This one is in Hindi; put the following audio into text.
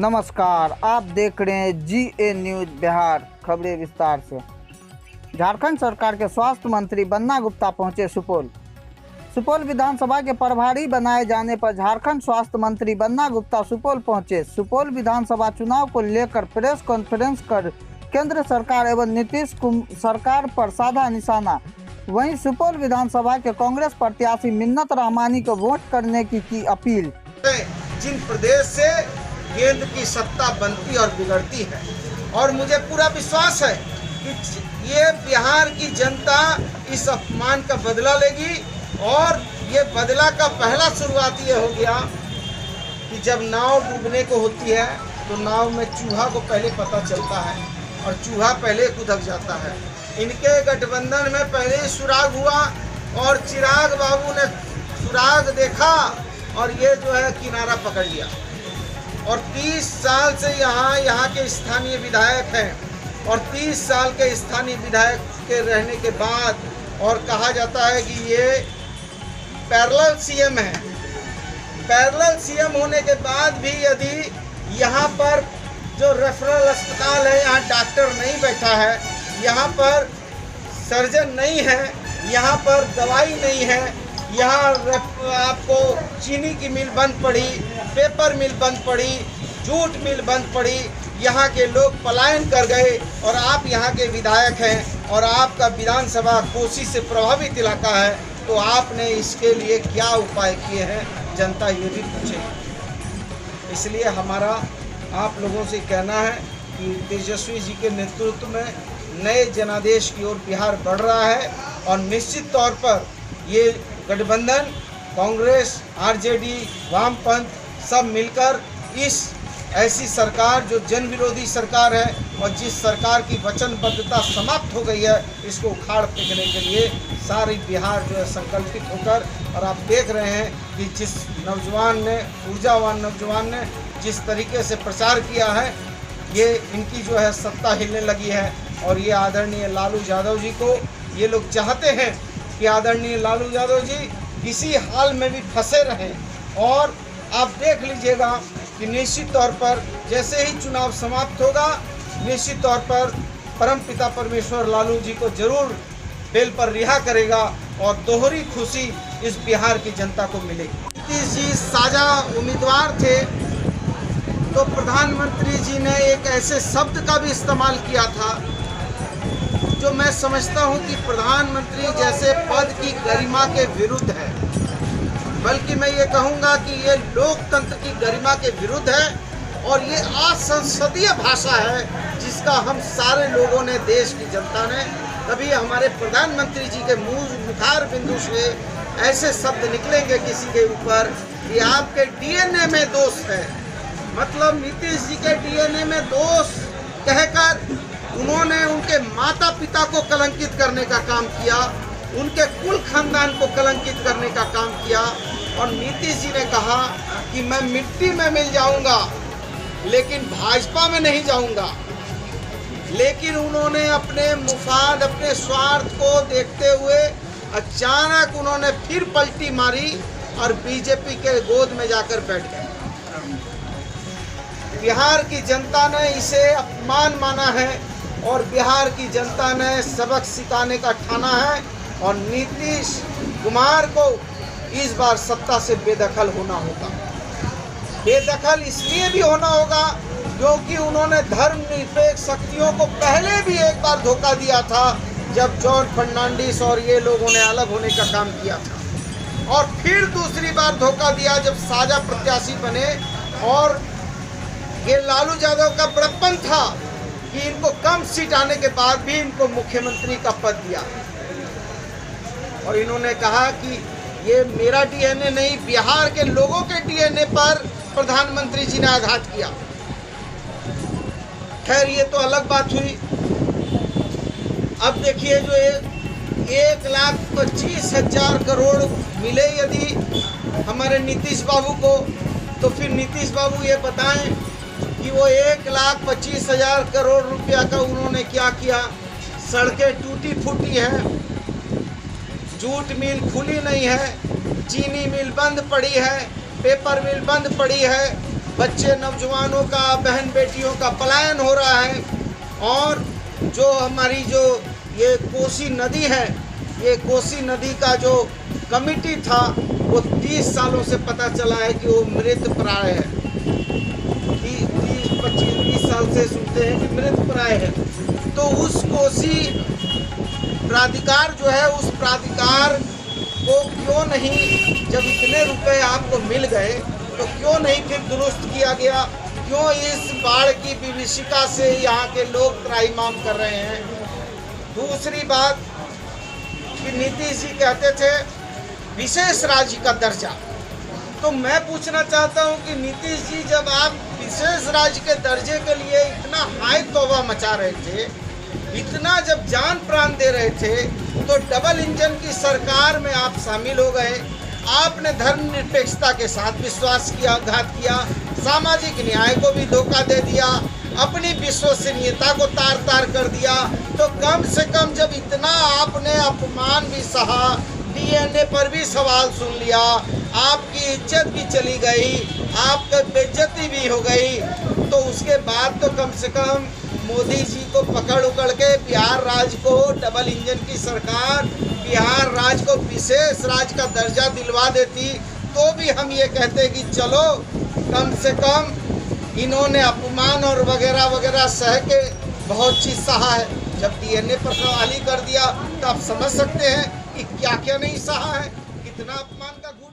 नमस्कार, आप देख रहे हैं GA न्यूज बिहार। खबरें विस्तार से। झारखंड सरकार के स्वास्थ्य मंत्री बन्ना गुप्ता पहुंचे सुपौल विधानसभा के प्रभारी बनाए जाने पर झारखंड स्वास्थ्य मंत्री बन्ना गुप्ता सुपौल पहुंचे। सुपौल विधानसभा चुनाव को लेकर प्रेस कॉन्फ्रेंस कर केंद्र सरकार एवं नीतीश सरकार पर साधा निशाना। वहीं सुपौल विधानसभा के कांग्रेस प्रत्याशी मिन्नत रहमानी को वोट करने की अपील। जिन प्रदेश से केंद्र की सत्ता बनती और बिगड़ती है, और मुझे पूरा विश्वास है कि ये बिहार की जनता इस अपमान का बदला लेगी। और ये बदला का पहला शुरुआत ये हो गया कि जब नाव डूबने को होती है तो नाव में चूहा को पहले पता चलता है और चूहा पहले कुदक जाता है। इनके गठबंधन में पहले ही सुराग हुआ और चिराग बाबू ने सुराग देखा और ये जो है किनारा पकड़ लिया। और 30 साल से यहाँ के स्थानीय विधायक हैं और 30 साल के स्थानीय विधायक के रहने के बाद और कहा जाता है कि ये पैरेलल सीएम है। पैरेलल सीएम होने के बाद भी यदि यहाँ पर जो रेफरल अस्पताल है, यहाँ डॉक्टर नहीं बैठा है, यहाँ पर सर्जन नहीं है, यहाँ पर दवाई नहीं है, यहाँ आपको चीनी की मिल बंद पड़ी, पेपर मिल बंद पड़ी, जूट मिल बंद पड़ी, यहाँ के लोग पलायन कर गए और आप यहाँ के विधायक हैं और आपका विधानसभा कोसी से प्रभावित इलाका है, तो आपने इसके लिए क्या उपाय किए हैं, जनता ये भी पूछेगी। इसलिए हमारा आप लोगों से कहना है कि तेजस्वी जी के नेतृत्व में नए जनादेश की ओर बिहार बढ़ रहा है और निश्चित तौर पर ये गठबंधन कांग्रेस, आरजेडी, वामपंथ सब मिलकर इस ऐसी सरकार जो जन विरोधी सरकार है और जिस सरकार की वचनबद्धता समाप्त हो गई है, इसको उखाड़ फेंकने के लिए सारी बिहार जो है संकल्पित होकर, और आप देख रहे हैं कि जिस नौजवान ने, ऊर्जावान नौजवान ने जिस तरीके से प्रचार किया है, ये इनकी जो है सत्ता हिलने लगी है। और ये आदरणीय लालू यादव जी को ये लोग चाहते हैं कि आदरणीय लालू यादव जी किसी हाल में भी फंसे रहें। और आप देख लीजिएगा कि निश्चित तौर पर जैसे ही चुनाव समाप्त होगा, निश्चित तौर पर परमपिता परमेश्वर लालू जी को जरूर बेल पर रिहा करेगा और दोहरी खुशी इस बिहार की जनता को मिलेगी। नीतीश जी साझा उम्मीदवार थे तो प्रधानमंत्री जी ने एक ऐसे शब्द का भी इस्तेमाल किया था जो मैं समझता हूं कि प्रधानमंत्री जैसे पद की गरिमा के विरुद्ध है, बल्कि मैं ये कहूंगा कि ये लोकतंत्र की गरिमा के विरुद्ध है और ये असंसदीय भाषा है जिसका हम सारे लोगों ने, देश की जनता ने, कभी हमारे प्रधानमंत्री जी के मुखार बिंदु से ऐसे शब्द निकलेंगे किसी के ऊपर कि आपके डीएनए में दोष है, मतलब नीतीश जी के डीएनए में दोष कहकर उन्होंने उनके माता पिता को कलंकित करने का काम किया, उनके कुल खानदान को कलंकित करने का काम किया। और नीतीश जी ने कहा कि मैं मिट्टी में मिल जाऊंगा लेकिन भाजपा में नहीं जाऊंगा। लेकिन उन्होंने अपने मुफाद, अपने स्वार्थ को देखते हुए अचानक उन्होंने फिर पलटी मारी और बीजेपी के गोद में जाकर बैठ गए। बिहार की जनता ने इसे अपमान माना है और बिहार की जनता ने सबक सिखाने का ठाना है और नीतीश कुमार को इस बार सत्ता से बेदखल होना होगा। बेदखल इसलिए भी होना होगा क्योंकि उन्होंने धर्मनिरपेक्ष शक्तियों को पहले भी एक बार धोखा दिया था जब जॉन फर्नांडिस और ये लोगों ने अलग होने का काम किया था, और फिर दूसरी बार धोखा दिया जब साझा प्रत्याशी बने। और ये लालू यादव का बड़प्पन था कि इनको कम सीट आने के बाद भी इनको मुख्यमंत्री का पद दिया और इन्होंने कहा कि ये मेरा डीएनए नहीं, बिहार के लोगों के डीएनए पर प्रधानमंत्री जी ने आघात किया। खैर ये तो अलग बात हुई। अब देखिए जो 1,25,000 करोड़ मिले यदि हमारे नीतीश बाबू को, तो फिर नीतीश बाबू ये बताएं कि वो 1,25,000 करोड़ रुपया का उन्होंने क्या किया। सड़कें टूटी फूटी हैं, जूट मिल खुली नहीं है, चीनी मिल बंद पड़ी है, पेपर मिल बंद पड़ी है, बच्चे नौजवानों का, बहन बेटियों का पलायन हो रहा है। और जो हमारी जो ये कोसी नदी है, ये कोसी नदी का जो कमिटी था वो 30 सालों से पता चला है कि वो मृत प्राय है। 20 साल से सुनते हैं कि मृत प्राय है। तो उस कोसी प्राधिकार जो है, उस प्राधिकार को क्यों नहीं, जब इतने रुपए आपको मिल गए तो क्यों नहीं फिर दुरुस्त किया गया? क्यों इस बाढ़ की विभीषिका से यहाँ के लोग त्राहिमाम कर रहे हैं? दूसरी बात कि नीतीश जी कहते थे विशेष राज्य का दर्जा। तो मैं पूछना चाहता हूँ कि नीतीश जी, जब आप विशेष राज्य के दर्जे के लिए इतना हाई तौबा मचा रहे थे, इतना जब जान प्राण दे रहे थे, तो डबल इंजन की सरकार में आप शामिल हो गए। आपने धर्मनिरपेक्षता के साथ विश्वासघात किया, सामाजिक न्याय को भी धोखा दे दिया, अपनी विश्वसनीयता को तार तार कर दिया। तो कम से कम जब इतना आपने अपमान भी सहा, डीएनए पर भी सवाल सुन लिया, आपकी इज्जत भी चली गई, आपका बेइज्जती भी हो गई, तो उसके बाद तो कम से कम मोदी जी को पकड़ उकड़ के बिहार राज्य को, डबल इंजन की सरकार बिहार राज्य को विशेष राज्य का दर्जा दिलवा देती, तो भी हम ये कहते कि चलो कम से कम इन्होंने अपमान और वगैरह वगैरह सह के बहुत चीज़ सहा है। जब डीएनए पर सवाल ही कर दिया तो आप समझ सकते हैं कि क्या क्या नहीं सहा है, कितना अपमान का घूट